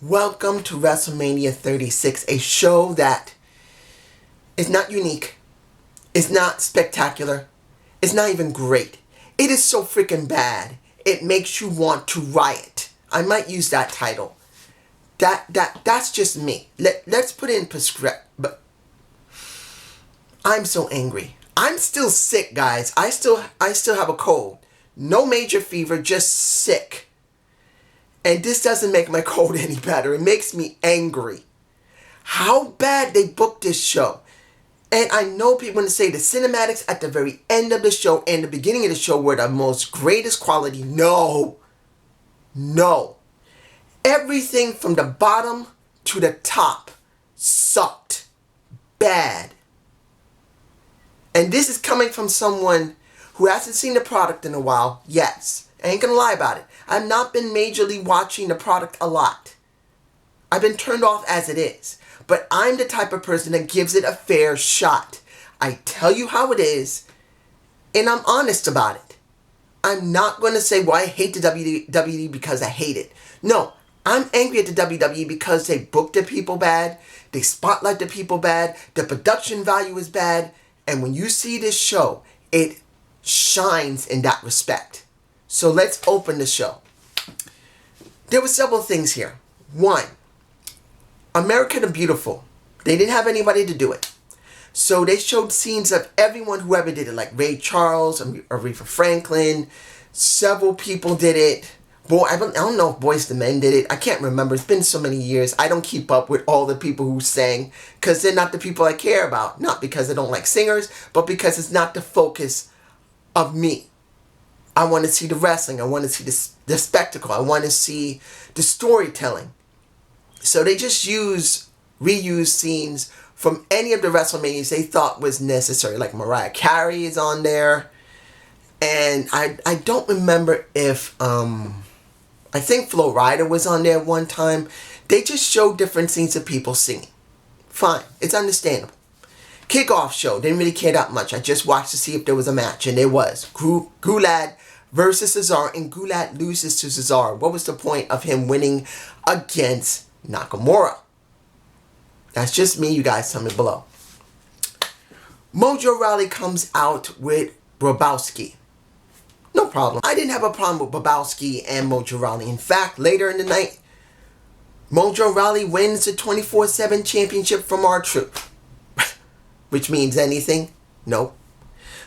Welcome to WrestleMania 36, a show that is not unique, it's not spectacular, it's not even great. It is so freaking bad, it makes you want to riot. I might use that title. That's just me. Let's put it in perspective. But I'm so angry. I'm still sick, guys. I still have a cold. No major fever, just sick. And this doesn't make my cold any better. It makes me angry. How bad they booked this show. And I know people want to say the cinematics at the very end of the show and the beginning of the show were the most greatest quality. No. Everything from the bottom to the top sucked. Bad. And this is coming from someone who hasn't seen the product in a while. Yes. I ain't gonna lie about it. I've not been majorly watching the product a lot. I've been turned off as it is. But I'm the type of person that gives it a fair shot. I tell you how it is, and I'm honest about it. I'm not going to say, well, I hate the WWE because I hate it. No, I'm angry at the WWE because they book the people bad, they spotlight the people bad, the production value is bad, and when you see this show, it shines in that respect. So let's open the show. There were several things here. One, America the Beautiful. They didn't have anybody to do it. So they showed scenes of everyone who ever did it, like Ray Charles, Aretha Franklin. Several people did it. Boy, I don't know if Boyz II Men did it. I can't remember. It's been so many years. I don't keep up with all the people who sang because they're not the people I care about. Not because I don't like singers, but because it's not the focus of me. I want to see the wrestling. I want to see the spectacle. I want to see the storytelling. So they just reuse scenes from any of the WrestleManias they thought was necessary. Like Mariah Carey is on there. And I don't remember if, I think Flo Rida was on there one time. They just showed different scenes of people singing. Fine. It's understandable. Kickoff show. Didn't really care that much. I just watched to see if there was a match. And there was. Gulad versus Cesaro, and Gulad loses to Cesaro. What was the point of him winning against Nakamura? That's just me. You guys tell me below. Mojo Rawley comes out with Grabowski. No problem. I didn't have a problem with Grabowski and Mojo Rawley. In fact, later in the night, Mojo Rawley wins the 24/7 championship from R-Truth. Which means anything? No.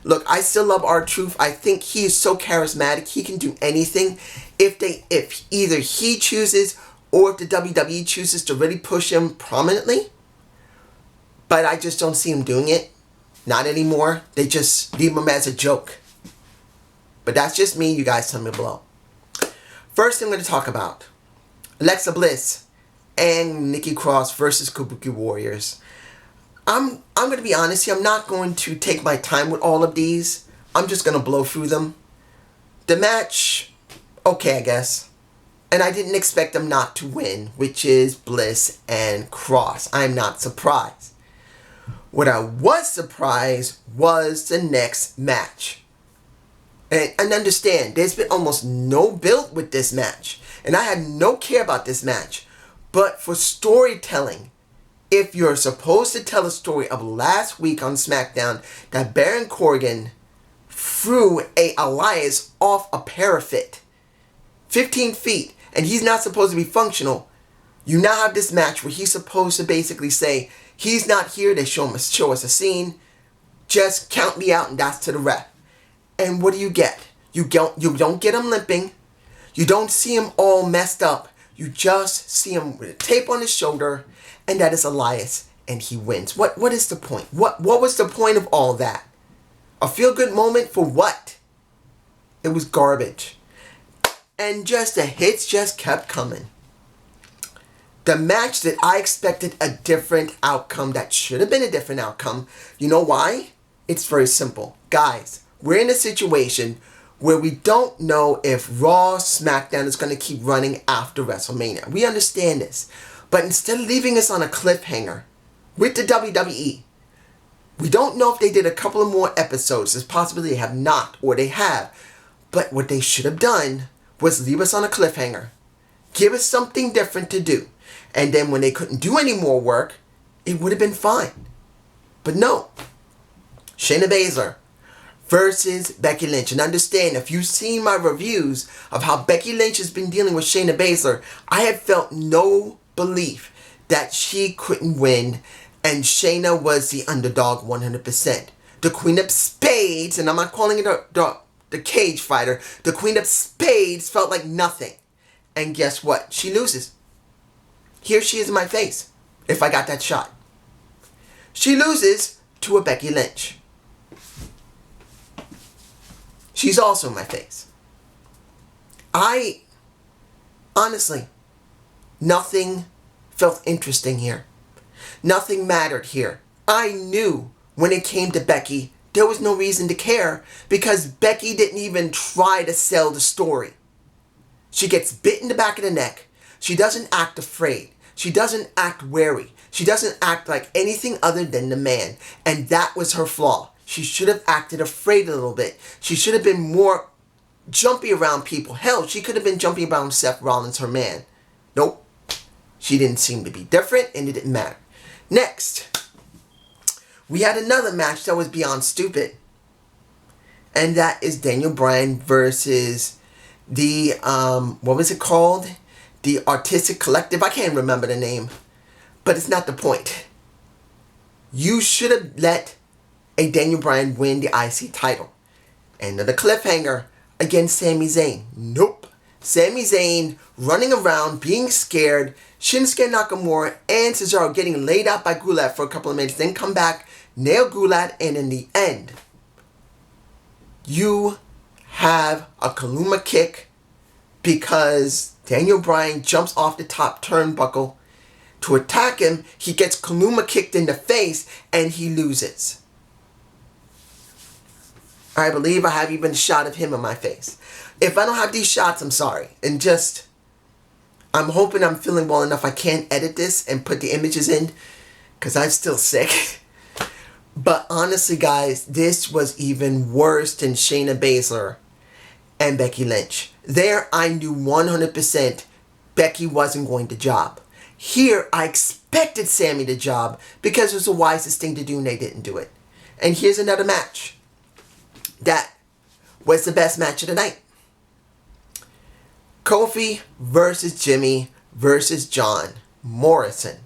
Look, I still love R-Truth. I think he is so charismatic. He can do anything. If either he chooses or if the WWE chooses to really push him prominently. But I just don't see him doing it. Not anymore. They just leave him as a joke. But that's just me. You guys tell me below. First thing I'm going to talk about. Alexa Bliss and Nikki Cross versus Kabuki Warriors. I'm going to be honest here. I'm not going to take my time with all of these. I'm just going to blow through them. The match, okay, I guess. And I didn't expect them not to win, which is Bliss and Cross. I'm not surprised. What I was surprised was the next match. And understand, there's been almost no build with this match. And I had no care about this match. But for storytelling, if you're supposed to tell a story of last week on SmackDown that Baron Corbin threw Elias off a parapet 15 feet and he's not supposed to be functional, you now have this match where he's supposed to basically say, he's not here, they show us a scene, just count me out and that's to the ref. And what do you get? You don't get him limping, you don't see him all messed up, you just see him with a tape on his shoulder, and that is Elias, and he wins. What is the point? What was the point of all that? A feel-good moment for what? It was garbage. And just the hits just kept coming. The match that I expected a different outcome, that should have been a different outcome. You know why? It's very simple. Guys, we're in a situation where we don't know if Raw, SmackDown is going to keep running after WrestleMania. We understand this. But instead of leaving us on a cliffhanger with the WWE, we don't know if they did a couple of more episodes. There's possibly they have not, or they have. But what they should have done was leave us on a cliffhanger. Give us something different to do. And then when they couldn't do any more work, it would have been fine. But no. Shayna Baszler versus Becky Lynch. And understand, if you've seen my reviews of how Becky Lynch has been dealing with Shayna Baszler, I have felt no belief that she couldn't win, and Shayna was the underdog 100%. The Queen of Spades, and I'm not calling it the cage fighter, the Queen of Spades felt like nothing. And guess what? She loses. Here she is in my face, if I got that shot. She loses to a Becky Lynch. She's also in my face. Honestly, nothing felt interesting here. Nothing mattered here. I knew when it came to Becky, there was no reason to care because Becky didn't even try to sell the story. She gets bit in the back of the neck. She doesn't act afraid. She doesn't act wary. She doesn't act like anything other than the man. And that was her flaw. She should have acted afraid a little bit. She should have been more jumpy around people. Hell, she could have been jumpy around Seth Rollins, her man. Nope. She didn't seem to be different, and it didn't matter. Next, we had another match that was beyond stupid. And that is Daniel Bryan versus the, what was it called? The Artistic Collective. I can't remember the name. But it's not the point. You should have let a Daniel Bryan win the IC title. And the cliffhanger against Sami Zayn. Nope. Sami Zayn running around, being scared. Shinsuke Nakamura and Cesaro getting laid out by Gulak for a couple of minutes. Then come back, nail Gulak, and in the end, you have a Kaluma kick because Daniel Bryan jumps off the top turnbuckle to attack him. He gets Kaluma kicked in the face and he loses. I believe I have even a shot of him in my face. If I don't have these shots, I'm sorry. And just, I'm hoping I'm feeling well enough I can't edit this and put the images in because I'm still sick. But honestly, guys, this was even worse than Shayna Baszler and Becky Lynch. There, I knew 100% Becky wasn't going to job. Here, I expected Sami to job because it was the wisest thing to do and they didn't do it. And here's another match that was the best match of the night. Kofi versus Jimmy versus John Morrison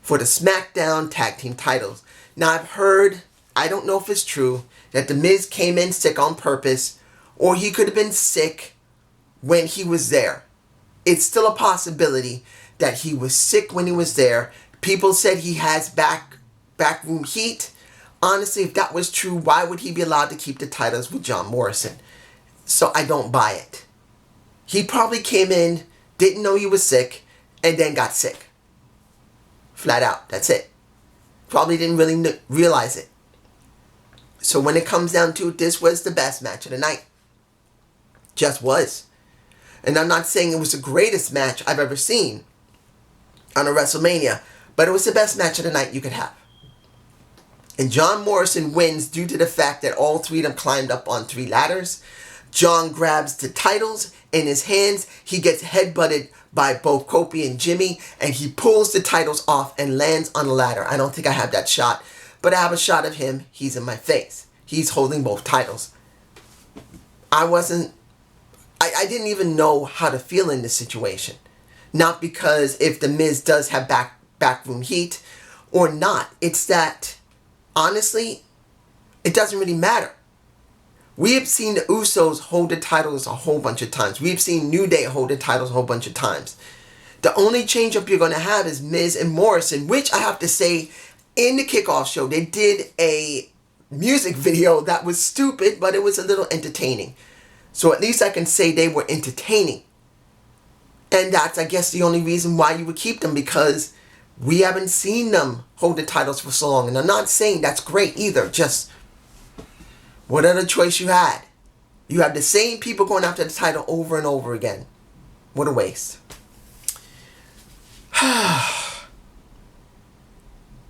for the SmackDown Tag Team titles. Now, I've heard, I don't know if it's true, that The Miz came in sick on purpose, or he could have been sick when he was there. It's still a possibility that he was sick when he was there. People said he has backroom heat. Honestly, if that was true, why would he be allowed to keep the titles with John Morrison? So I don't buy it. He probably came in, didn't know he was sick, and then got sick. Flat out. That's it. Probably didn't really realize it. So when it comes down to it, this was the best match of the night. Just was. And I'm not saying it was the greatest match I've ever seen on a WrestleMania, but it was the best match of the night you could have. And John Morrison wins due to the fact that all three of them climbed up on 3 ladders. John grabs the titles in his hands. He gets headbutted by both Kofi and Jimmy, and he pulls the titles off and lands on a ladder. I don't think I have that shot, but I have a shot of him. He's in my face. He's holding both titles. I didn't even know how to feel in this situation. Not because if The Miz does have backroom heat or not. It's that, honestly, it doesn't really matter. We have seen the Usos hold the titles a whole bunch of times. We've seen New Day hold the titles a whole bunch of times. The only change up you're going to have is Miz and Morrison, which I have to say, in the kickoff show, they did a music video that was stupid, but it was a little entertaining. So at least I can say they were entertaining. And that's, I guess, the only reason why you would keep them, because we haven't seen them hold the titles for so long. And I'm not saying that's great either. Just, what other choice you had? You have the same people going after the title over and over again. What a waste.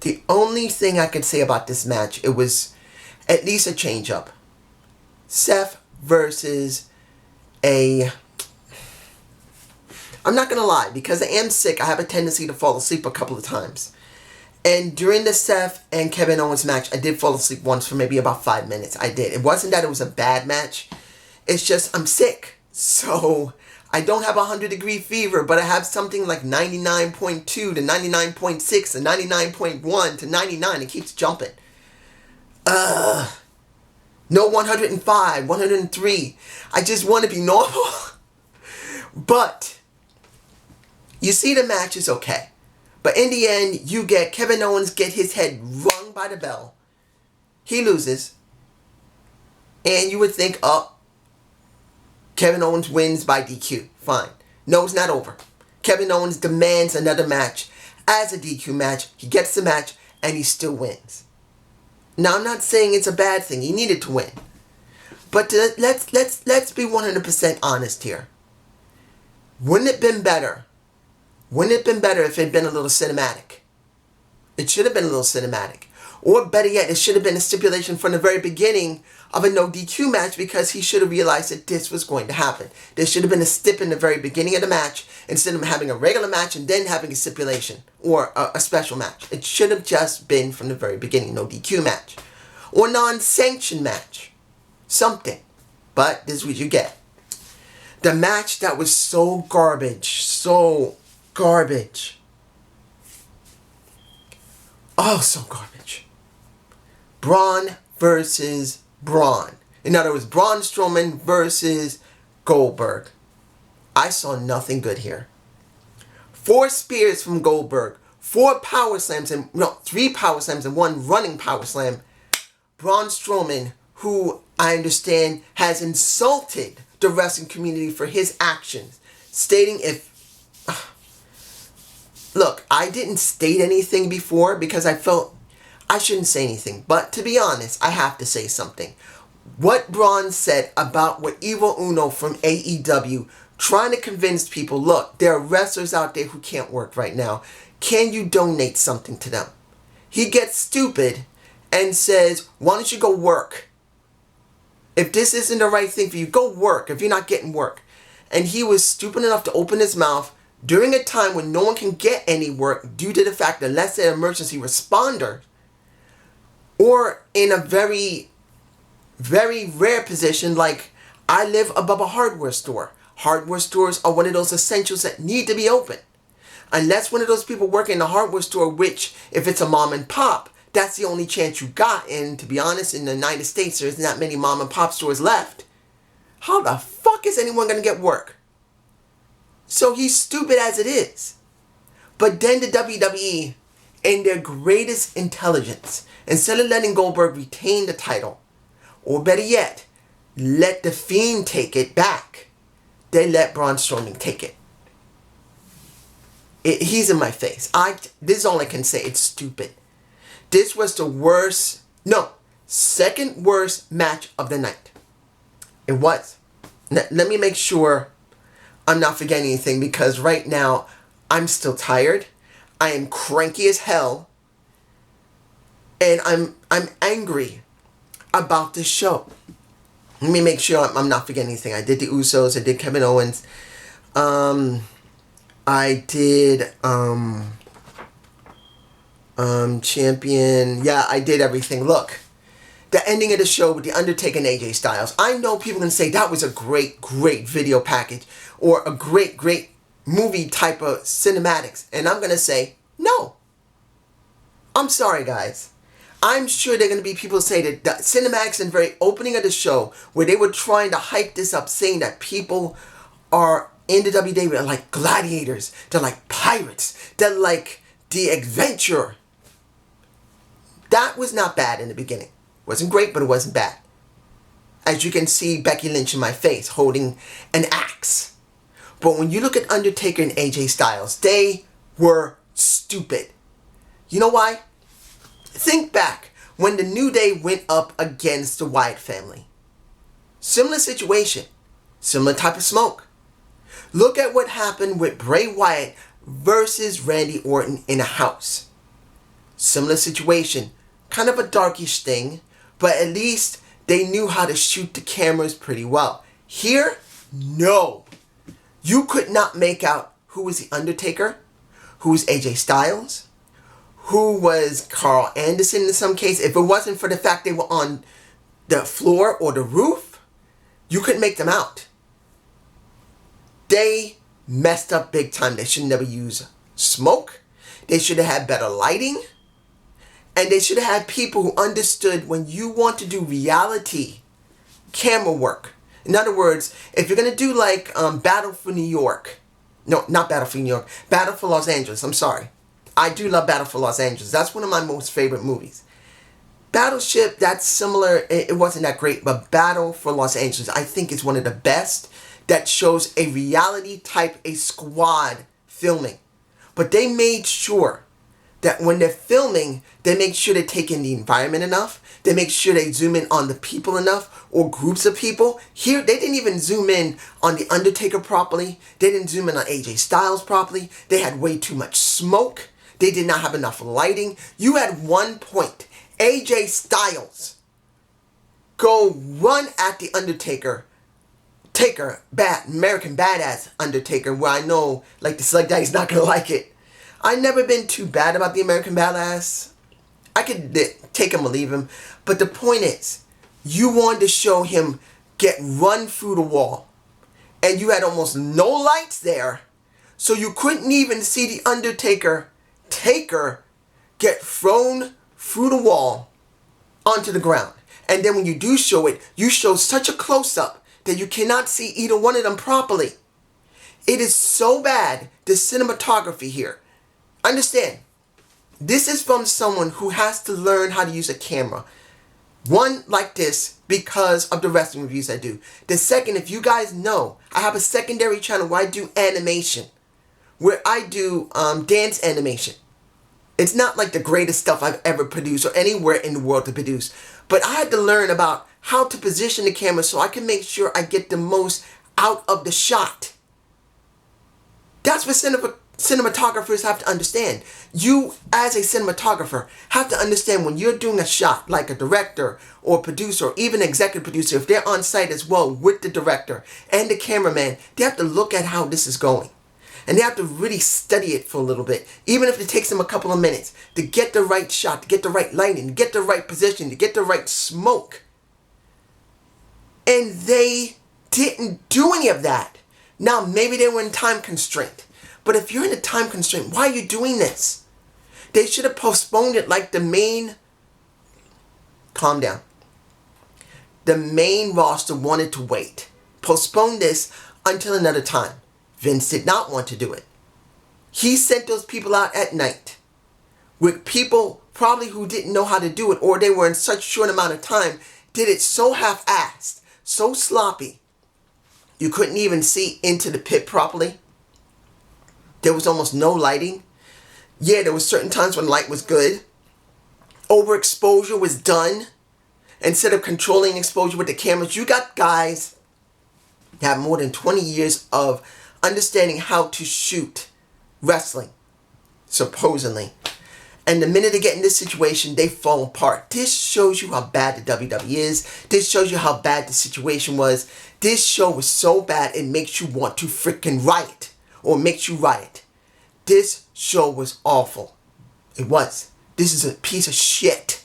The only thing I could say about this match, it was at least a change up. Seth versus a I'm not going to lie, because I am sick, I have a tendency to fall asleep a couple of times. And during the Seth and Kevin Owens match, I did fall asleep once for maybe about 5 minutes. I did. It wasn't that it was a bad match. It's just I'm sick. So I don't have a 100-degree fever, but I have something like 99.2 to 99.6 to 99.1 to 99. It keeps jumping. No 105, 103. I just want to be normal. But you see, the match is okay. But in the end, you get Kevin Owens get his head rung by the bell. He loses. And you would think, oh, Kevin Owens wins by DQ. Fine. No, it's not over. Kevin Owens demands another match as a DQ match. He gets the match and he still wins. Now, I'm not saying it's a bad thing. He needed to win. But let's be 100% honest here. Wouldn't it have been better? Wouldn't it have been better if it had been a little cinematic? It should have been a little cinematic. Or better yet, it should have been a stipulation from the very beginning of a no DQ match, because he should have realized that this was going to happen. There should have been a stip in the very beginning of the match instead of having a regular match and then having a stipulation or a special match. It should have just been from the very beginning, no DQ match. Or non-sanctioned match. Something. But this is what you get. The match that was so garbage. So garbage. Oh, so garbage. Braun versus Braun. In other words, Braun Strowman versus Goldberg. I saw nothing good here. 4 spears from Goldberg. 4 power slams and 3 power slams and 1 running power slam. Braun Strowman, who I understand has insulted the wrestling community for his actions, stating look, I didn't state anything before because I felt I shouldn't say anything. But to be honest, I have to say something. What Braun said about what Evil Uno from AEW trying to convince people, look, there are wrestlers out there who can't work right now. Can you donate something to them? He gets stupid and says, why don't you go work? If this isn't the right thing for you, go work if you're not getting work. And he was stupid enough to open his mouth during a time when no one can get any work due to the fact that unless they're an emergency responder or in a very, very rare position like I live above a hardware store. Hardware stores are one of those essentials that need to be open. Unless one of those people work in a hardware store, which if it's a mom and pop, that's the only chance you got. And to be honest, in the United States, there isn't that many mom and pop stores left. How the fuck is anyone going to get work? So he's stupid as it is. But then the WWE, in their greatest intelligence, instead of letting Goldberg retain the title, or better yet, let The Fiend take it back, they let Braun Strowman take it. He's in my face. This is all I can say. It's stupid. This was the worst, second worst match of the night. It was. Let me make sure I'm not forgetting anything, because right now I'm still tired. I am cranky as hell. And I'm angry about this show. Let me make sure I'm not forgetting anything. I did the Usos. I did Kevin Owens. I did Champion. Yeah, I did everything. Look, the ending of the show with The Undertaker and AJ Styles. I know people can say that was a great, great video package or a great, great movie type of cinematics. And I'm going to say, no. I'm sorry, guys. I'm sure there are going to be people who say that the cinematics in the very opening of the show, where they were trying to hype this up, saying that people are in the WWE are like gladiators, they're like pirates, they're like the adventure. That was not bad in the beginning. It wasn't great, but it wasn't bad. As you can see, Becky Lynch in my face holding an axe. But when you look at Undertaker and AJ Styles, they were stupid. You know why? Think back when the New Day went up against the Wyatt family. Similar situation. Similar type of smoke. Look at what happened with Bray Wyatt versus Randy Orton in a house. Similar situation. Kind of a darkish thing, but at least they knew how to shoot the cameras pretty well. Here, no. You could not make out who was The Undertaker, who was AJ Styles, who was Carl Anderson in some case. If it wasn't for the fact they were on the floor or the roof, you couldn't make them out. They messed up big time. They should never use smoke. They should have had better lighting. And they should have had people who understood when you want to do reality camera work. In other words, if you're going to do like Battle for New York. No, not Battle for New York. Battle for Los Angeles. I'm sorry. I do love Battle for Los Angeles. That's one of my most favorite movies. Battleship, that's similar. It wasn't that great. But Battle for Los Angeles, I think, is one of the best that shows a reality type, a squad filming. But they made sure that when they're filming, they make sure they take in the environment enough. They make sure they zoom in on the people enough or groups of people. Here, they didn't even zoom in on The Undertaker properly. They didn't zoom in on AJ Styles properly. They had way too much smoke. They did not have enough lighting. You had one point, AJ Styles go run at The Undertaker. American Badass Undertaker, where I know, like, the Select Daddy's not going to like it. I've never been too bad about the American Badass. I could take him or leave him. But the point is, you wanted to show him get run through the wall. And you had almost no lights there. So you couldn't even see the Undertaker get thrown through the wall onto the ground. And then when you do show it, you show such a close-up that you cannot see either one of them properly. It is so bad, the cinematography here. Understand, this is from someone who has to learn how to use a camera. One, like this, because of the wrestling reviews I do. The second, if you guys know, I have a secondary channel where I do animation. Where I do dance animation. It's not like the greatest stuff I've ever produced or anywhere in the world to produce. But I had to learn about how to position the camera so I can make sure I get the most out of the shot. That's what cinematographers have to understand. You, as a cinematographer, have to understand when you're doing a shot, like a director or producer or even executive producer, if they're on site as well with the director and the cameraman, they have to look at how this is going. And they have to really study it for a little bit, even if it takes them a couple of minutes, to get the right shot, to get the right lighting, to get the right position, to get the right smoke. And they didn't do any of that. Now, maybe they were in time constraint. But if you're in a time constraint, why are you doing this? They should have postponed it like the main... Calm down. The main roster wanted to wait. Postpone this until another time. Vince did not want to do it. He sent those people out at night with people probably who didn't know how to do it, or they were in such short amount of time, did it so half-assed, so sloppy, you couldn't even see into the pit properly. There was almost no lighting. Yeah, there were certain times when light was good. Overexposure was done. Instead of controlling exposure with the cameras, you got guys that have more than 20 years of understanding how to shoot wrestling, supposedly. And the minute they get in this situation, they fall apart. This shows you how bad the WWE is. This shows you how bad the situation was. This show was so bad, it makes you want to freaking riot. Or makes you riot. This show was awful. It was. This is a piece of shit.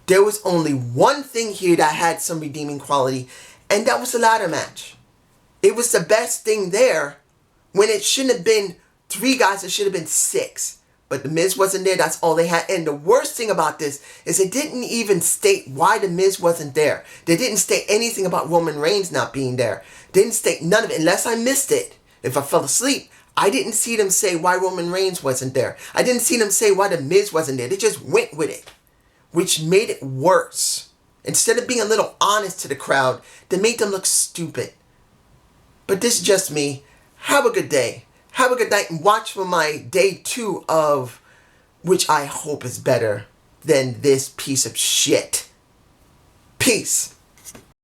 There was only one thing here that had some redeeming quality, and that was the ladder match. It was the best thing there when it shouldn't have been 3 guys, it should have been 6. But The Miz wasn't there, that's all they had. And the worst thing about this is they didn't even state why The Miz wasn't there. They didn't state anything about Roman Reigns not being there. They didn't state none of it, unless I missed it. If I fell asleep, I didn't see them say why Roman Reigns wasn't there. I didn't see them say why The Miz wasn't there. They just went with it, which made it worse. Instead of being a little honest to the crowd, they made them look stupid. But this is just me. Have a good day. Have a good night and watch for my day 2 of which I hope is better than this piece of shit. Peace.